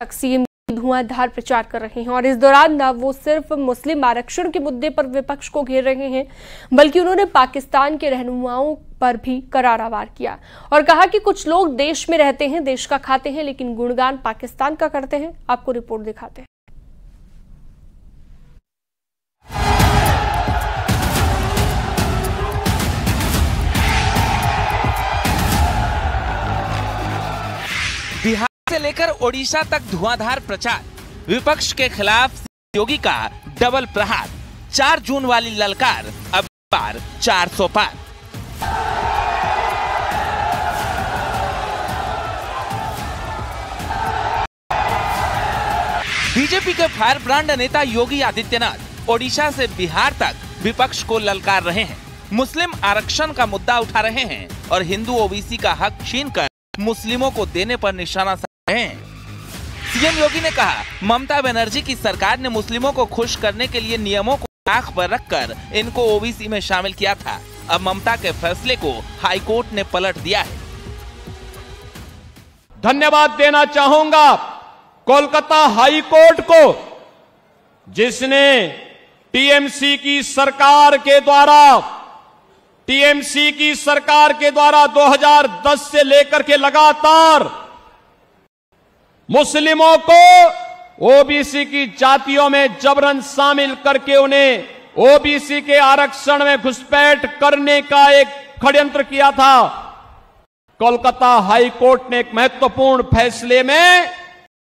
CM धुआंधार प्रचार कर रहे हैं और इस दौरान न वो सिर्फ मुस्लिम आरक्षण के मुद्दे पर विपक्ष को घेर रहे हैं, बल्कि उन्होंने पाकिस्तान के रहनुमाओं पर भी करारा वार किया और कहा कि कुछ लोग देश में रहते हैं, देश का खाते हैं, लेकिन गुणगान पाकिस्तान का करते हैं। आपको रिपोर्ट दिखाते हैं। बिहार से लेकर ओडिशा तक धुआंधार प्रचार, विपक्ष के खिलाफ योगी का डबल प्रहार, 4 जून वाली ललकार अब पार 400 पार। बीजेपी के फायर ब्रांड नेता योगी आदित्यनाथ ओडिशा से बिहार तक विपक्ष को ललकार रहे हैं, मुस्लिम आरक्षण का मुद्दा उठा रहे हैं और हिंदू ओबीसी का हक छीनकर मुस्लिमों को देने पर निशाना साध रहे हैं। सीएम योगी ने कहा, ममता बनर्जी की सरकार ने मुस्लिमों को खुश करने के लिए नियमों को आंख पर रखकर इनको ओबीसी में शामिल किया था। अब ममता के फैसले को हाई कोर्ट ने पलट दिया है। धन्यवाद देना चाहूंगा कोलकाता हाई कोर्ट को, जिसने टीएमसी की सरकार के द्वारा 2010 से लेकर के लगातार मुस्लिमों को ओबीसी की जातियों में जबरन शामिल करके उन्हें ओबीसी के आरक्षण में घुसपैठ करने का एक षड्यंत्र किया था। कोलकाता हाई कोर्ट ने एक महत्वपूर्ण फैसले में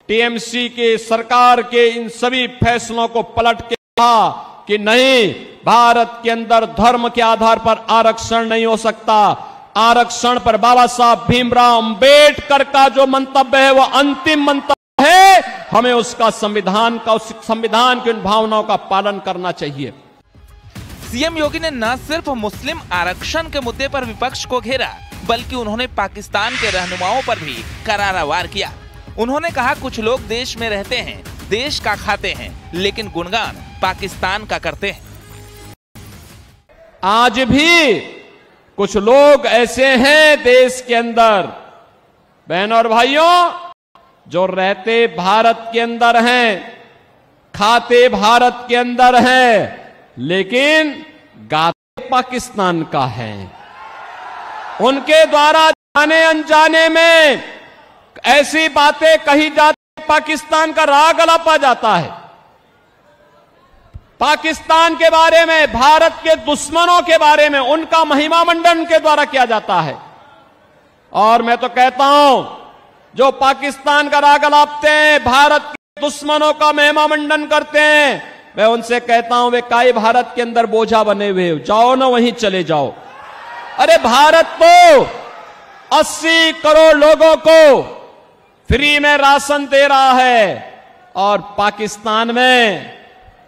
टीएमसी के सरकार के इन सभी फैसलों को पलट के कहा कि नहीं, भारत के अंदर धर्म के आधार पर आरक्षण नहीं हो सकता। आरक्षण पर बाबा साहब भीमराव अंबेडकर का जो मंतव्य है वो अंतिम मंतव्य है, हमें उसका संविधान की उन भावनाओं का पालन करना चाहिए। सीएम योगी ने न सिर्फ मुस्लिम आरक्षण के मुद्दे पर विपक्ष को घेरा, बल्कि उन्होंने पाकिस्तान के रहनुमाओं पर भी करारा वार किया। उन्होंने कहा, कुछ लोग देश में रहते हैं, देश का खाते हैं, लेकिन गुणगान पाकिस्तान का करते हैं। आज भी कुछ लोग ऐसे हैं देश के अंदर, बहनों और भाइयों, जो रहते भारत के अंदर हैं, खाते भारत के अंदर हैं, लेकिन गाते पाकिस्तान का है। उनके द्वारा जाने अनजाने में ऐसी बातें कही जाती, पाकिस्तान का राग अलापा जाता है। पाकिस्तान के बारे में, भारत के दुश्मनों के बारे में उनका महिमा मंडन के द्वारा किया जाता है। और मैं तो कहता हूं, जो पाकिस्तान का राग अलापते हैं, भारत के दुश्मनों का महिमा मंडन करते हैं, मैं उनसे कहता हूं, वे काई भारत के अंदर बोझा बने हुए हो, जाओ ना वहीं चले जाओ। अरे भारत तो 80 करोड़ लोगों को फ्री में राशन दे रहा है और पाकिस्तान में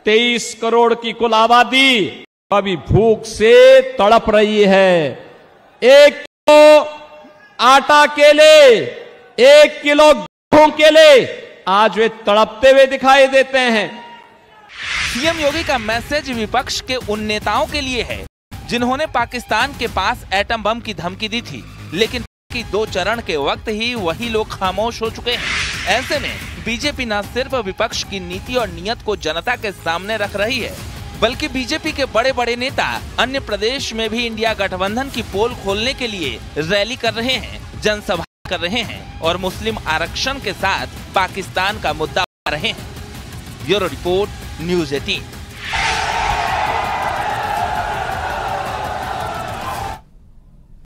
23 करोड़ की कुल आबादी अभी भूख से तड़प रही है। 1 किलो आटा के लिए, 1 किलो गेहूं के लिए आज वे तड़पते हुए दिखाई देते हैं। सीएम योगी का मैसेज विपक्ष के उन नेताओं के लिए है जिन्होंने पाकिस्तान के पास एटम बम की धमकी दी थी, लेकिन की 2 चरण के वक्त ही वही लोग खामोश हो चुके हैं। ऐसे में बीजेपी न सिर्फ विपक्ष की नीति और नियत को जनता के सामने रख रही है, बल्कि बीजेपी के बड़े बड़े नेता अन्य प्रदेश में भी इंडिया गठबंधन की पोल खोलने के लिए रैली कर रहे हैं, जनसभा कर रहे हैं और मुस्लिम आरक्षण के साथ पाकिस्तान का मुद्दा उठा रहे हैं। Bureau report, news 18।